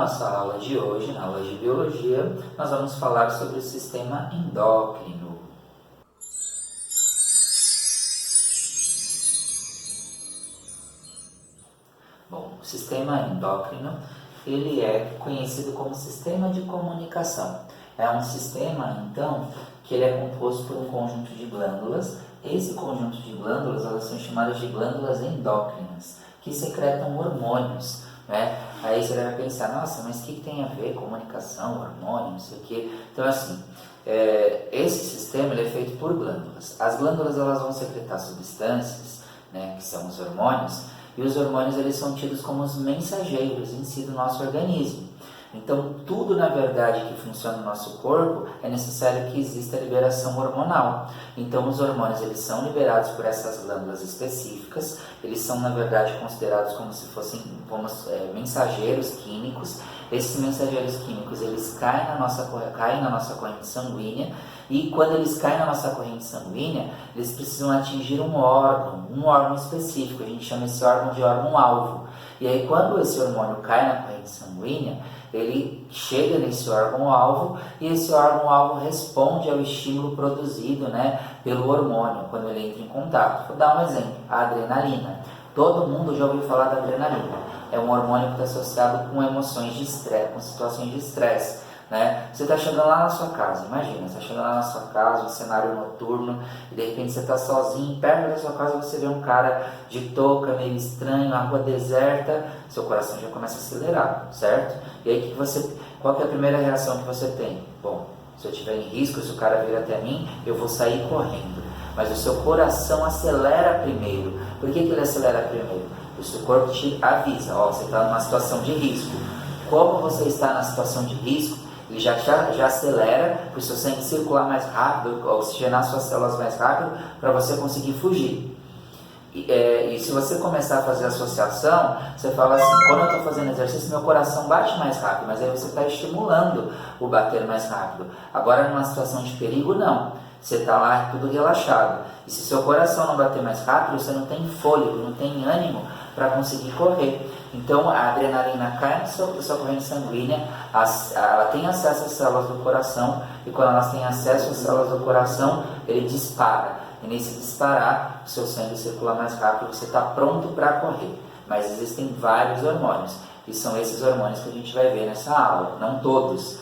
nossa aula de hoje, na aula de biologia, nós vamos falar sobre o sistema endócrino. Bom, o sistema endócrino, ele é conhecido como sistema de comunicação. É um sistema, então, que ele é composto por um conjunto de glândulas. Esse conjunto de glândulas, elas são chamadas de glândulas endócrinas, que secretam hormônios, né? Aí você deve pensar, nossa, mas o que tem a ver comunicação, hormônio, não sei o quê. Então, assim, esse sistema ele é feito por glândulas. As glândulas elas vão secretar substâncias, né, que são os hormônios, e os hormônios eles são tidos como os mensageiros em si do nosso organismo. Então, tudo na verdade que funciona no nosso corpo é necessário que exista liberação hormonal. Então, os hormônios eles são liberados por essas glândulas específicas. Eles são na verdade considerados como se fossem mensageiros químicos. Esses mensageiros químicos eles caem na nossa corrente sanguínea. E quando eles caem na nossa corrente sanguínea, eles precisam atingir um órgão específico. A gente chama esse órgão de órgão-alvo. E aí, quando esse hormônio cai na corrente sanguínea, ele chega nesse órgão-alvo e esse órgão-alvo responde ao estímulo produzido, né, pelo hormônio quando ele entra em contato. Vou dar um exemplo, a adrenalina. Todo mundo já ouviu falar da adrenalina. É um hormônio que está associado com emoções de estresse, com situações de estresse. Né? Você está chegando lá na sua casa, imagina, você está chegando lá na sua casa, um cenário noturno, e de repente você está sozinho, perto da sua casa você vê um cara de touca, meio estranho, na rua deserta, seu coração já começa a acelerar, certo? E aí qual que é a primeira reação que você tem? Bom, se eu estiver em risco, se o cara vir até mim, eu vou sair correndo. Mas o seu coração acelera primeiro. Por que ele acelera primeiro? O seu corpo te avisa, ó, você está numa situação de risco. Como você está na situação de risco, ele já acelera para o seu sangue circular mais rápido, oxigenar suas células mais rápido, para você conseguir fugir. E se você começar a fazer associação, você fala assim, quando eu estou fazendo exercício, meu coração bate mais rápido, mas aí você está estimulando o bater mais rápido. Agora, numa situação de perigo, não. Você está lá tudo relaxado. E se seu coração não bater mais rápido, você não tem fôlego, não tem ânimo para conseguir correr. Então, a adrenalina cai na sua corrente sanguínea, ela tem acesso às células do coração, e quando elas têm acesso às células do coração, ele dispara. E nesse disparar, o seu sangue circula mais rápido, você está pronto para correr. Mas existem vários hormônios, e são esses hormônios que a gente vai ver nessa aula, não todos.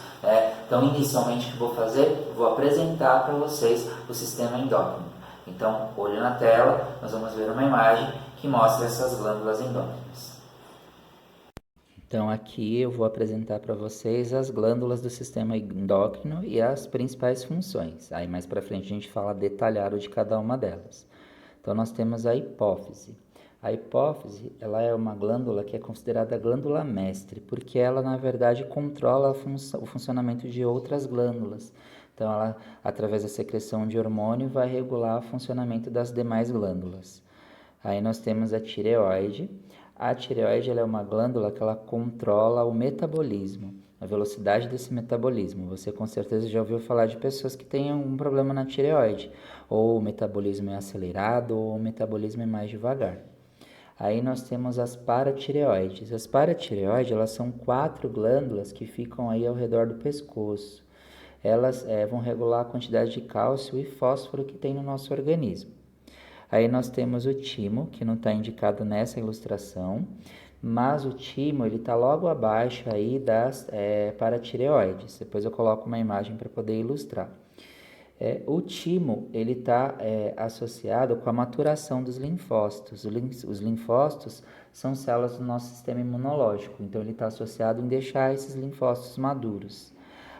Então, inicialmente, o que eu vou fazer? Vou apresentar para vocês o sistema endócrino. Então, olho na tela, nós vamos ver uma imagem que mostra essas glândulas endócrinas. Então, aqui eu vou apresentar para vocês as glândulas do sistema endócrino e as principais funções. Aí, mais para frente, a gente fala detalhado de cada uma delas. Então, nós temos a hipófise. A hipófise, ela é uma glândula que é considerada a glândula mestre, porque ela, na verdade, controla o funcionamento de outras glândulas. Então, ela, através da secreção de hormônio, vai regular o funcionamento das demais glândulas. Aí nós temos a tireoide. A tireoide ela é uma glândula que ela controla o metabolismo, a velocidade desse metabolismo. Você com certeza já ouviu falar de pessoas que têm um problema na tireoide, ou o metabolismo é acelerado, ou o metabolismo é mais devagar. Aí nós temos as paratireoides. As paratireoides, elas são 4 glândulas que ficam aí ao redor do pescoço. Elas vão regular a quantidade de cálcio e fósforo que tem no nosso organismo. Aí nós temos o timo, que não está indicado nessa ilustração, mas o timo ele está logo abaixo aí das paratireoides. Depois eu coloco uma imagem para poder ilustrar. O timo ele está associado com a maturação dos linfócitos. Os linfócitos são células do nosso sistema imunológico, então ele está associado em deixar esses linfócitos maduros.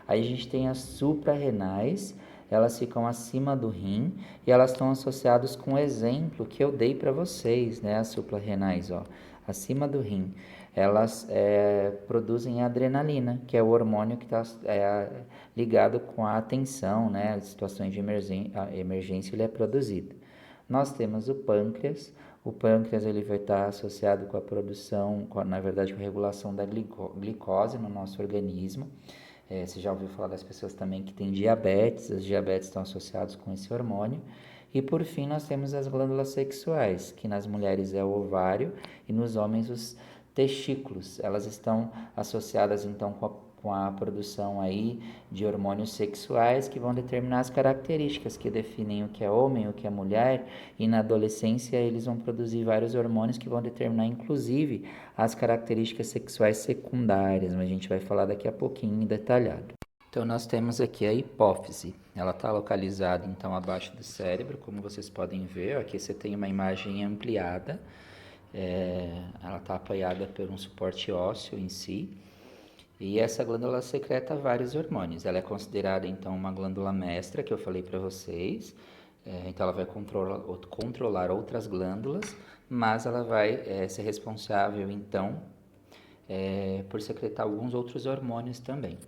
Aí a gente tem as suprarrenais, elas ficam acima do rim e elas estão associadas com o exemplo que eu dei para vocês, né? As suprarrenais, ó, acima do rim. Elas produzem adrenalina, que é o hormônio que está ligado com a atenção, né? As situações de emergência ele é produzido. Nós temos o pâncreas. O pâncreas ele vai estar associado com a produção, na verdade, com a regulação da glicose no nosso organismo. Você já ouviu falar das pessoas também que têm diabetes, as diabetes estão associadas com esse hormônio. E por fim nós temos as glândulas sexuais, que nas mulheres é o ovário e nos homens os testículos. Elas estão associadas então com a produção aí de hormônios sexuais que vão determinar as características que definem o que é homem, o que é mulher, e na adolescência eles vão produzir vários hormônios que vão determinar inclusive as características sexuais secundárias, mas a gente vai falar daqui a pouquinho detalhado. Então nós temos aqui a hipófise, ela está localizada então abaixo do cérebro, como vocês podem ver, aqui você tem uma imagem ampliada, ela está apoiada por um suporte ósseo em si, e essa glândula secreta vários hormônios, ela é considerada então uma glândula mestra, que eu falei para vocês, então ela vai controlar outras glândulas, mas ela vai ser responsável então por secretar alguns outros hormônios também.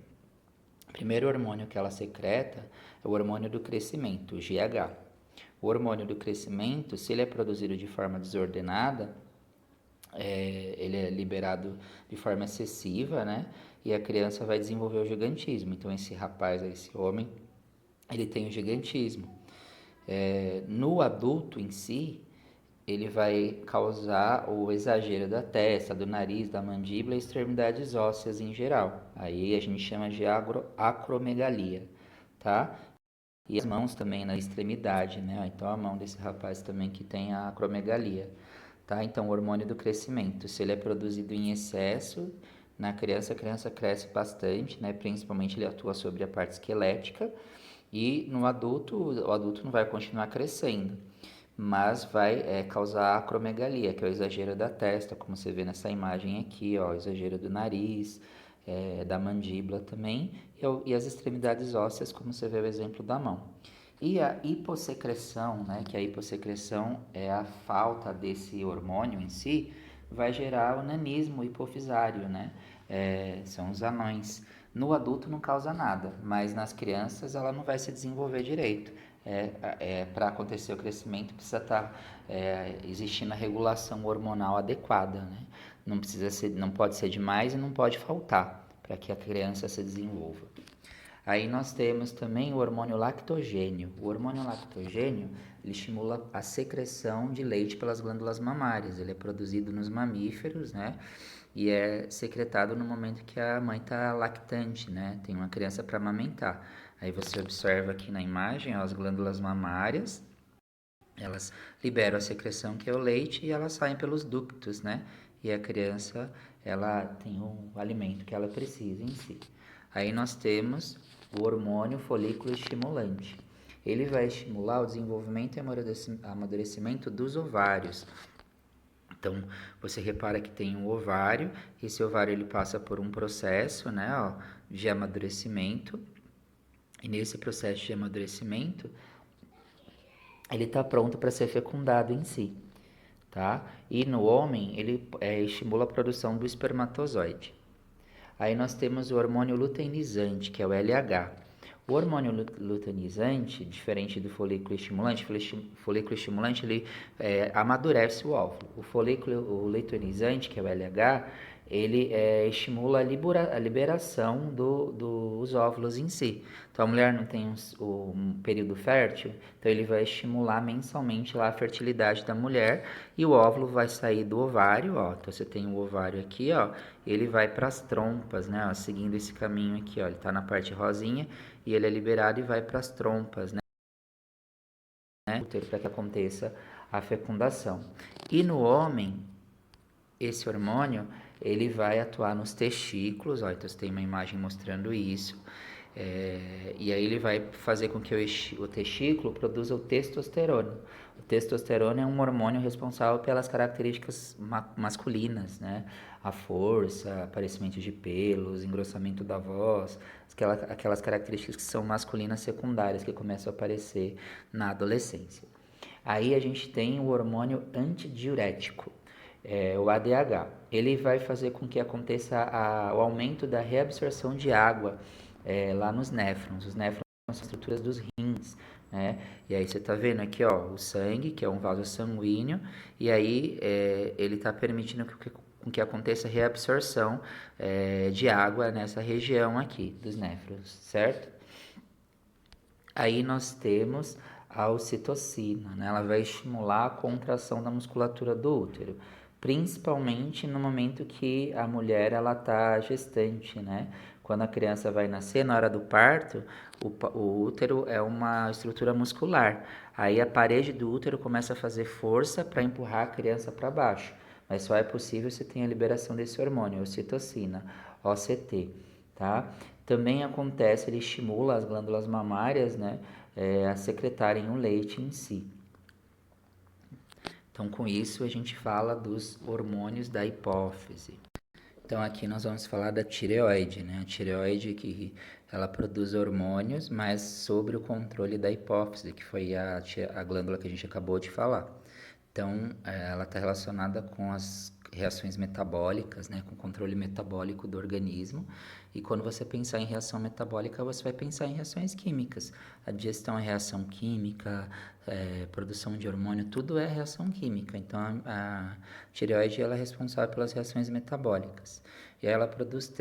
O primeiro hormônio que ela secreta é o hormônio do crescimento, o GH. O hormônio do crescimento, se ele é produzido de forma desordenada, ele é liberado de forma excessiva, né? E a criança vai desenvolver o gigantismo. Então, esse rapaz, esse homem, ele tem o gigantismo. No adulto em si, ele vai causar o exagero da testa, do nariz, da mandíbula e extremidades ósseas em geral. Aí a gente chama de acromegalia, tá? E as mãos também na extremidade, né? Então a mão desse rapaz também que tem a acromegalia, tá? Então o hormônio do crescimento, se ele é produzido em excesso na criança, a criança cresce bastante, né? Principalmente ele atua sobre a parte esquelética, e no adulto, o adulto não vai continuar crescendo, mas vai causar acromegalia, que é o exagero da testa, como você vê nessa imagem aqui, ó, o exagero do nariz, da mandíbula também, e as extremidades ósseas, como você vê o exemplo da mão. E a hipossecreção, né, que a hipossecreção é a falta desse hormônio em si, vai gerar o nanismo hipofisário, né? São os anões. No adulto não causa nada, mas nas crianças ela não vai se desenvolver direito. Para acontecer o crescimento precisa estar existindo a regulação hormonal adequada, né? Não pode ser demais e não pode faltar para que a criança se desenvolva. Aí nós temos também o hormônio lactogênio. O hormônio lactogênio, ele estimula a secreção de leite pelas glândulas mamárias. Ele é produzido nos mamíferos, né? E é secretado no momento que a mãe está lactante, né? Tem uma criança para amamentar. Aí você observa aqui na imagem, ó, as glândulas mamárias, elas liberam a secreção que é o leite e elas saem pelos ductos, né? E a criança, ela tem o alimento que ela precisa em si. Aí nós temos o hormônio folículo estimulante. Ele vai estimular o desenvolvimento e amadurecimento dos ovários. Então, você repara que tem um ovário, esse ovário ele passa por um processo, né, ó, de amadurecimento, e nesse processo de amadurecimento, ele está pronto para ser fecundado em si, tá? E no homem, ele estimula a produção do espermatozoide. Aí nós temos o hormônio luteinizante, que é o LH. O hormônio luteinizante, diferente do folículo estimulante, o folículo estimulante ele amadurece o óvulo. O luteinizante, que é o LH, ele estimula a liberação dos óvulos em si. Então a mulher não tem um período fértil, então ele vai estimular mensalmente lá a fertilidade da mulher e o óvulo vai sair do ovário, ó. Então você tem o ovário aqui, ó, ele vai para as trompas, né, ó, seguindo esse caminho aqui, ó. Ele está na parte rosinha e ele é liberado e vai para as trompas, né, para que aconteça a fecundação. E no homem, esse hormônio ele vai atuar nos testículos, ó, então você tem uma imagem mostrando isso, e aí ele vai fazer com que o testículo produza o testosterona. O testosterona é um hormônio responsável pelas características masculinas, né? A força, aparecimento de pelos, engrossamento da voz, aquelas características que são masculinas secundárias que começam a aparecer na adolescência. Aí a gente tem o hormônio antidiurético, o ADH. Ele vai fazer com que aconteça o aumento da reabsorção de água lá nos néfrons. Os néfrons são as estruturas dos rins, né? E aí você está vendo aqui, ó, o sangue, que é um vaso sanguíneo, e aí ele está permitindo com que aconteça reabsorção de água nessa região aqui dos néfrons, certo? Aí nós temos a ocitocina, né? Ela vai estimular a contração da musculatura do útero. principalmente no momento que a mulher ela está gestante, né? Quando a criança vai nascer, na hora do parto, o útero é uma estrutura muscular. Aí a parede do útero começa a fazer força para empurrar a criança para baixo. Mas só é possível se tem a liberação desse hormônio, ocitocina, OCT, tá? Também acontece, ele estimula as glândulas mamárias, né, a secretarem o leite em si. Então, com isso, a gente fala dos hormônios da hipófise. Então, aqui nós vamos falar da tireoide, né? A tireoide que ela produz hormônios, mas sobre o controle da hipófise, que foi a glândula que a gente acabou de falar. Então, ela está relacionada com as reações metabólicas, né, com o controle metabólico do organismo. E quando você pensar em reação metabólica, você vai pensar em reações químicas. A digestão é reação química, produção de hormônio, tudo é reação química. Então, a tireoide ela é responsável pelas reações metabólicas. E ela produz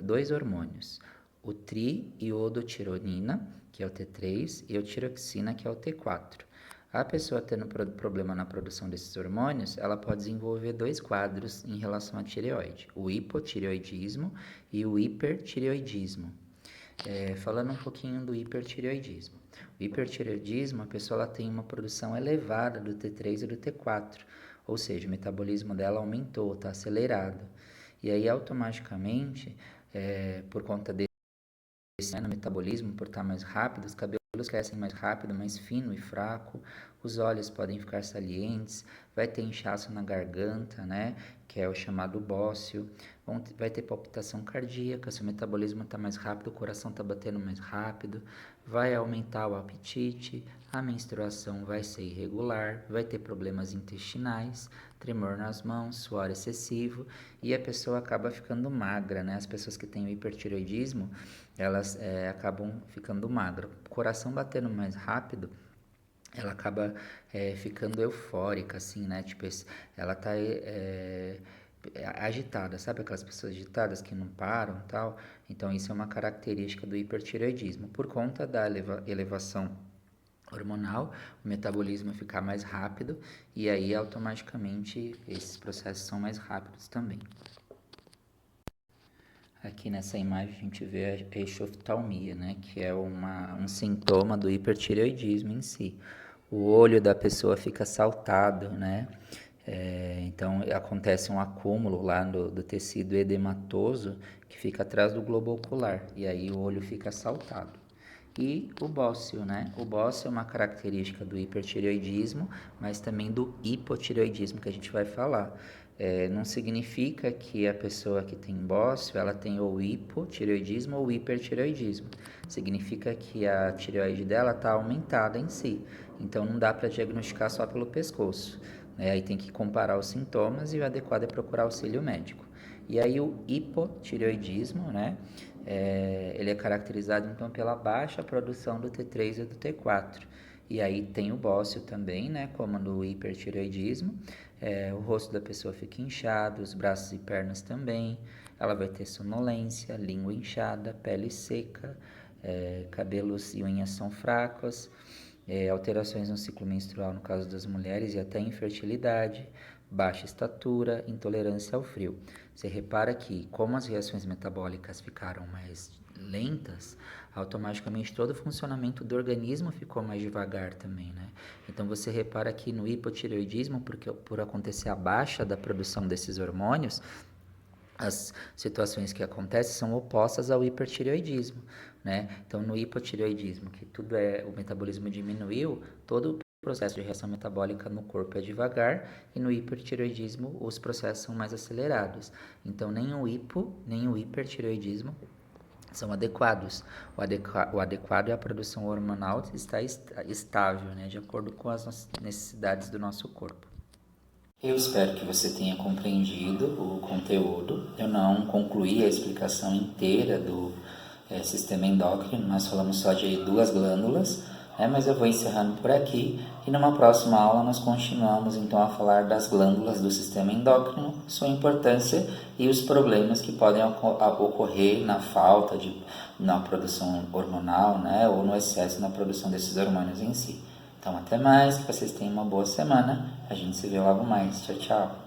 dois hormônios, o triiodotironina, que é o T3, e a tiroxina, que é o T4. A pessoa tendo problema na produção desses hormônios, ela pode desenvolver dois quadros em relação à tireoide, o hipotireoidismo e o hipertireoidismo. Falando um pouquinho do hipertireoidismo. O hipertireoidismo, a pessoa ela tem uma produção elevada do T3 e do T4, ou seja, o metabolismo dela aumentou, está acelerado. E aí, automaticamente, por conta desse no metabolismo, por estar mais rápido, os cabelos crescem mais rápido, mais fino e fraco, os olhos podem ficar salientes, vai ter inchaço na garganta, né, que é o chamado bócio, vai ter palpitação cardíaca, se o metabolismo está mais rápido, o coração está batendo mais rápido, vai aumentar o apetite, a menstruação vai ser irregular, vai ter problemas intestinais, tremor nas mãos, suor excessivo e a pessoa acaba ficando magra, né? As pessoas que têm o hipertireoidismo, elas acabam ficando magras. O coração batendo mais rápido, ela acaba ficando eufórica, assim, né? Tipo, ela tá agitada, sabe aquelas pessoas agitadas que não param e tal? Então, isso é uma característica do hipertireoidismo. Por conta da elevação hormonal, o metabolismo ficar mais rápido e aí automaticamente esses processos são mais rápidos também. Aqui nessa imagem a gente vê a exoftalmia, né, que é um sintoma do hipertireoidismo em si. O olho da pessoa fica saltado, né? Então acontece um acúmulo lá do tecido edematoso que fica atrás do globo ocular e aí o olho fica saltado. E o bócio, né? O bócio é uma característica do hipertireoidismo, mas também do hipotireoidismo que a gente vai falar. Não significa que a pessoa que tem bócio, ela tem ou hipotireoidismo ou hipertireoidismo. Significa que a tireoide dela está aumentada em si. Então não dá para diagnosticar só pelo pescoço. Né? Aí tem que comparar os sintomas e o adequado é procurar auxílio médico. E aí o hipotireoidismo, né? Ele é caracterizado então pela baixa produção do T3 e do T4. E aí tem o bócio também, né? Como no hipertireoidismo. O rosto da pessoa fica inchado, os braços e pernas também. Ela vai ter sonolência, língua inchada, pele seca, cabelos e unhas são fracos, alterações no ciclo menstrual no caso das mulheres e até infertilidade, baixa estatura, intolerância ao frio. Você repara que, como as reações metabólicas ficaram mais lentas, automaticamente todo o funcionamento do organismo ficou mais devagar também, né? Então você repara que no hipotireoidismo, porque por acontecer a baixa da produção desses hormônios, as situações que acontecem são opostas ao hipertireoidismo, né? Então, no hipotireoidismo, que o metabolismo diminuiu, todo o processo de reação metabólica no corpo é devagar, e no hipertireoidismo os processos são mais acelerados. Então, nem o hipo, nem o hipertireoidismo são adequados. O adequado é a produção hormonal está estável, né? De acordo com as necessidades do nosso corpo. Eu espero que você tenha compreendido o conteúdo. Eu não concluí a explicação inteira do sistema endócrino, nós falamos só de duas glândulas, mas eu vou encerrando por aqui e numa próxima aula nós continuamos então a falar das glândulas do sistema endócrino, sua importância e os problemas que podem ocorrer na falta na produção hormonal, né, ou no excesso na produção desses hormônios em si. Então, até mais, que vocês tenham uma boa semana. A gente se vê logo mais. Tchau, tchau.